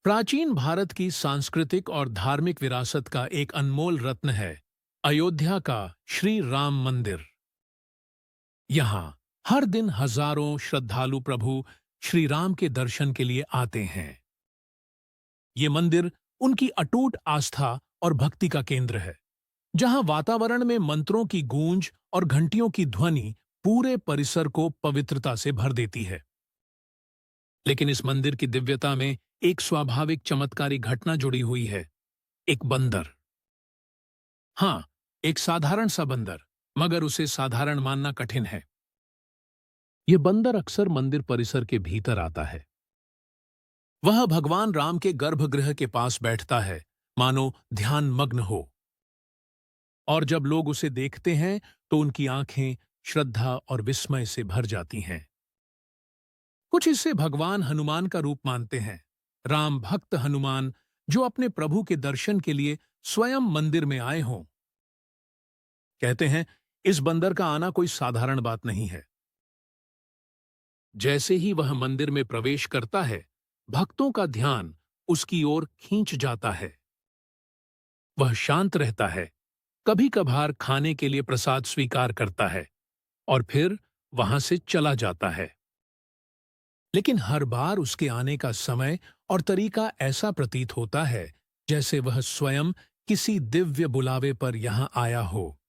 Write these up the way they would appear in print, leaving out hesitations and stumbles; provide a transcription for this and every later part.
प्राचीन भारत की सांस्कृतिक और धार्मिक विरासत का एक अनमोल रत्न है अयोध्या का श्री राम मंदिर। यहाँ हर दिन हजारों श्रद्धालु प्रभु श्री राम के दर्शन के लिए आते हैं। ये मंदिर उनकी अटूट आस्था और भक्ति का केंद्र है, जहाँ वातावरण में मंत्रों की गूंज और घंटियों की ध्वनि पूरे परिसर को पवित्रता से भर देती है। लेकिन इस मंदिर की दिव्यता में एक स्वाभाविक चमत्कारी घटना जुड़ी हुई है। एक बंदर। हाँ, एक साधारण सा बंदर, मगर उसे साधारण मानना कठिन है। यह बंदर अक्सर मंदिर परिसर के भीतर आता है। वह भगवान राम के गर्भगृह के पास बैठता है, मानो ध्यान मग्न हो। और जब लोग उसे देखते हैं तो उनकी आंखें श्रद्धा और विस्मय से भर जाती हैं। कुछ इसे भगवान हनुमान का रूप मानते हैं। राम भक्त हनुमान जो अपने प्रभु के दर्शन के लिए स्वयं मंदिर में आए हों। कहते हैं इस बंदर का आना कोई साधारण बात नहीं है। जैसे ही वह मंदिर में प्रवेश करता है, भक्तों का ध्यान उसकी ओर खींच जाता है। वह शांत रहता है, कभी कभार खाने के लिए प्रसाद स्वीकार करता है और फिर वहां से चला जाता है। लेकिन हर बार उसके आने का समय और तरीका ऐसा प्रतीत होता है जैसे वह स्वयं किसी दिव्य बुलावे पर यहां आया हो।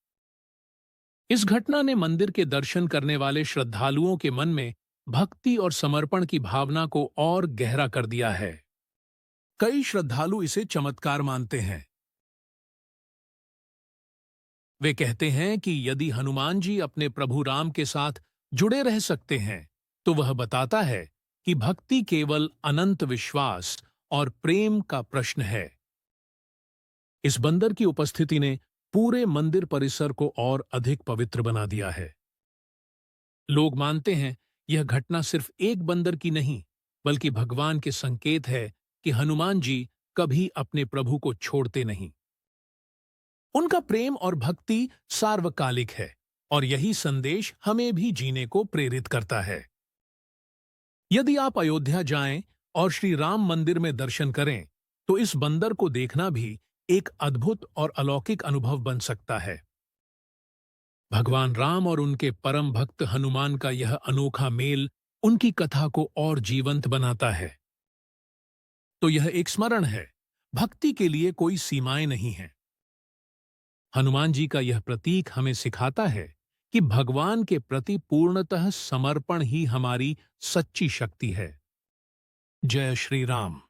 इस घटना ने मंदिर के दर्शन करने वाले श्रद्धालुओं के मन में भक्ति और समर्पण की भावना को और गहरा कर दिया है। कई श्रद्धालु इसे चमत्कार मानते हैं। वे कहते हैं कि यदि हनुमान जी अपने प्रभु राम के साथ जुड़े रह सकते हैं, तो वह बताता है कि भक्ति केवल अनंत विश्वास और प्रेम का प्रश्न है। इस बंदर की उपस्थिति ने पूरे मंदिर परिसर को और अधिक पवित्र बना दिया है। लोग मानते हैं यह घटना सिर्फ एक बंदर की नहीं, बल्कि भगवान के संकेत है कि हनुमान जी कभी अपने प्रभु को छोड़ते नहीं। उनका प्रेम और भक्ति सार्वकालिक है और यही संदेश हमें भी जीने को प्रेरित करता है। यदि आप अयोध्या जाएं और श्री राम मंदिर में दर्शन करें, तो इस बंदर को देखना भी एक अद्भुत और अलौकिक अनुभव बन सकता है। भगवान राम और उनके परम भक्त हनुमान का यह अनोखा मेल उनकी कथा को और जीवंत बनाता है। तो यह एक स्मरण है, भक्ति के लिए कोई सीमाएं नहीं हैं। हनुमान जी का यह प्रतीक हमें सिखाता है कि भगवान के प्रति पूर्णतः समर्पण ही हमारी सच्ची शक्ति है। जय श्री राम।